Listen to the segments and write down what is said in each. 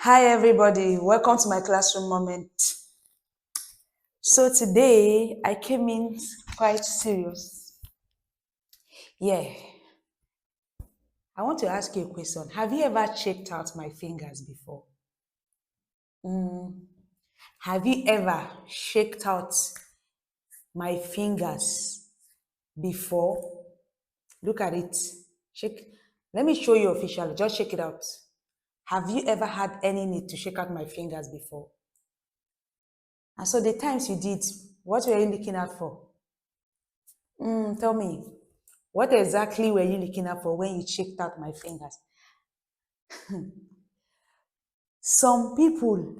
Hi, everybody. Welcome to my classroom moment. So, today I came in quite serious. Yeah, I want to ask you a question. Have you ever checked out my fingers before? Have you ever checked out my fingers before? Look at it. Shake. Let me show you officially. Just check it out. Have you ever had any need to shake out my fingers before? And so the times you did, what were you looking out for? Tell me, what exactly were you looking out for when you checked out my fingers? Some people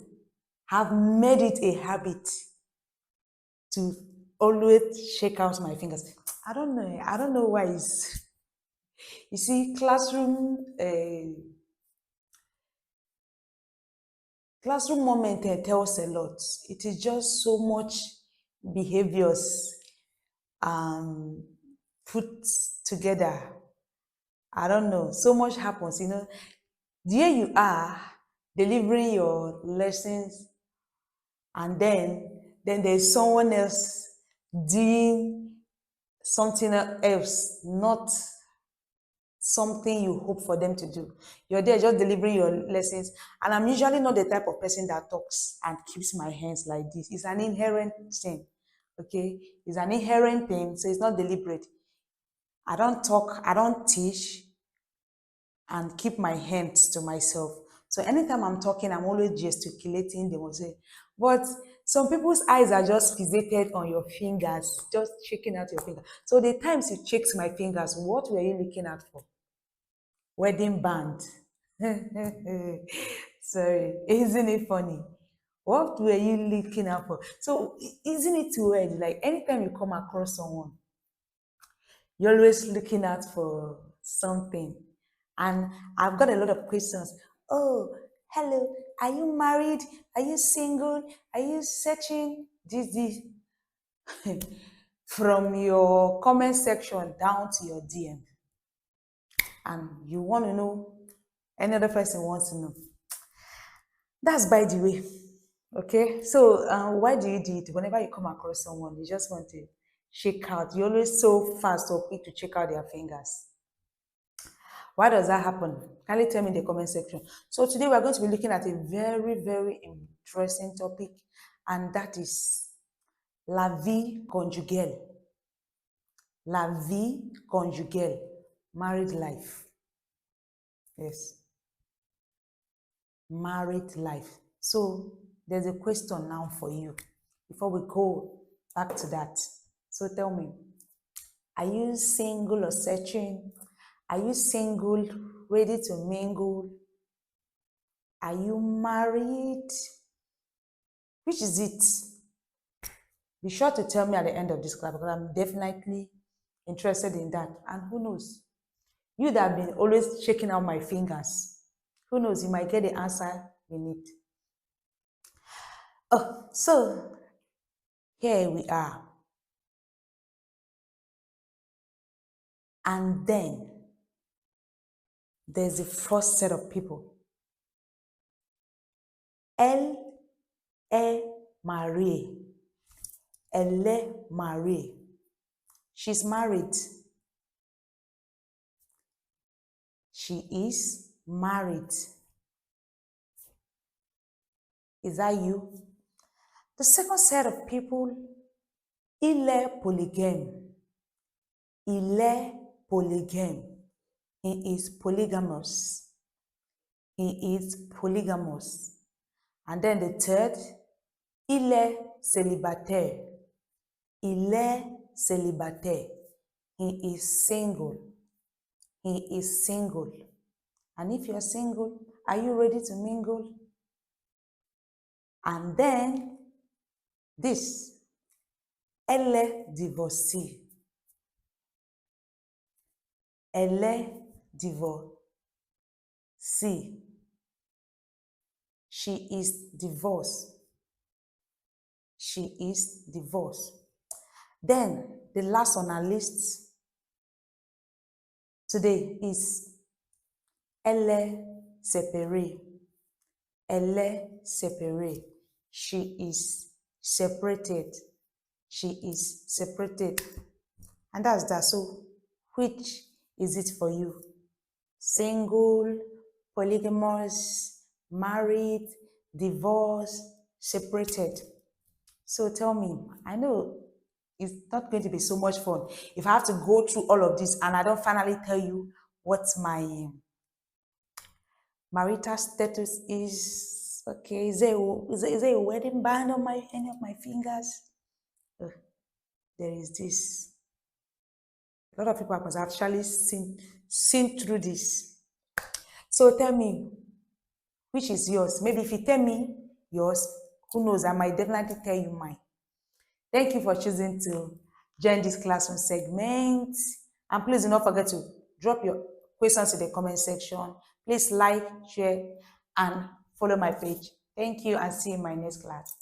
have made it a habit to always shake out my fingers. I don't know. I don't know why. You see, classroom moment tells a lot. It is just so much behaviors um, put together. I don't know. So much happens. There you are delivering your lessons, and then there's someone else doing something else, not something you hope for them to do. You're there just delivering your lessons, and I'm usually not the type of person that talks and keeps my hands like this. It's an inherent thing. Okay, it's an inherent thing, so it's not deliberate. I don't talk, I don't teach, and keep my hands to myself. So anytime I'm talking, I'm always gesticulating. They will say, but some people's eyes are just fixated on your fingers, just shaking out your finger. So the times you checked my fingers, what were you looking at for? Wedding band. Sorry, isn't it funny? What were you looking out for? So isn't it weird? Like anytime you come across someone, you're always looking out for something. And I've got a lot of questions. Oh, hello. Are you married? Are you single? Are you searching? This. From your comment section down to your DM. And you want to know, any other person wants to know. That's by the way. Okay, so why do you do it? Whenever you come across someone, you just want to shake out. You're always so fast or quick to check out their fingers. Why does that happen? Kindly tell me in the comment section. So today we're going to be looking at a very, very interesting topic, and that is la vie conjugale. La vie conjugale, married life. Yes, married life. So there's a question now for you before we go back to that. So tell me, are you single or searching? Are you single, ready to mingle? Are you married? Which is it? Be sure to tell me at the end of this class because I'm definitely interested in that. And who knows? You that have been always shaking out my fingers, who knows? You might get the answer you need. Oh, so here we are. And then there's the first set of people. Elle est mariée. Elle est mariée. She's married. She is married. Is that you? The second set of people, il est polygame. Il est polygame. He is polygamous. He is polygamous. And then the third, il est célibataire. Il est célibataire. He is single. He is single. And if you're single, are you ready to mingle? And then this, elle est divorcée. Elle est divorcée. She is divorced. She is divorced. Then the last on our list today is elle est séparée. Elle est séparée. She is separated. She is separated. And that's that. So, which is it for you? Single, polygamous, married, divorced, separated. So tell me, I know it's not going to be so much fun if I have to go through all of this and I don't finally tell you what my marital status is. Okay, is there a wedding band on my any of my fingers? Ugh, there is this. A lot of people have actually seen through this. So tell me, which is yours? Maybe if you tell me yours, who knows? I might definitely tell you mine. Thank you for choosing to join this classroom segment. And please do not forget to drop your questions in the comment section. Please like, share, and follow my page. Thank you and see you in my next class.